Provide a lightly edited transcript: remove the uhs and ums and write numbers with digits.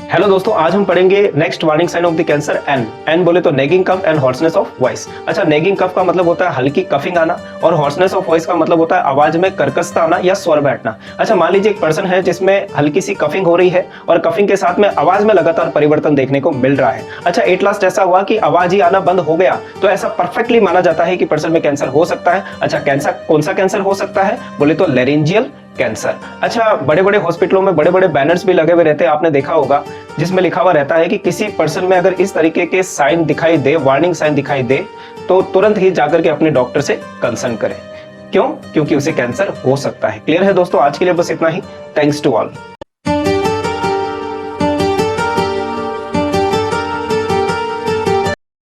Hello दोस्तों, आज हम पढ़ेंगे next warning sign of the cancer N. N बोले तो nagging cough and hoarseness of voice. अच्छा, नेगिंग कफ का मतलब होता है हल्की कफिंग आना और हॉर्सनेस ऑफ वॉइस का मतलब होता है आवाज में कर्कशता आना या स्वर बैठना। अच्छा, मान लीजिए एक पर्सन है जिसमें हल्की सी कफिंग हो रही है और कफिंग के साथ में आवाज में लगातार परिवर्तन देखने को मिल रहा है। अच्छा, एट लास्ट ऐसा हुआ कि आवाज ही आना बंद हो गया, तो ऐसा परफेक्टली माना जाता है कि पर्सन में कैंसर हो सकता है। अच्छा, कैंसर कौन सा कैंसर हो सकता है बोले तो लेरेंजियल कैंसर। अच्छा, बड़े बड़े हॉस्पिटलों में बड़े बड़े बैनर्स भी लगे हुए रहते हैं, आपने देखा होगा, जिसमें लिखा हुआ रहता है कि किसी पर्सन में अगर इस तरीके के साइन दिखाई दे, वार्निंग साइन दिखाई दे, तो तुरंत ही जाकर के अपने डॉक्टर से कंसल्ट करें। क्यों? क्योंकि उसे कैंसर हो सकता है। क्लियर है दोस्तों? आज के लिए बस इतना ही। Thanks to all.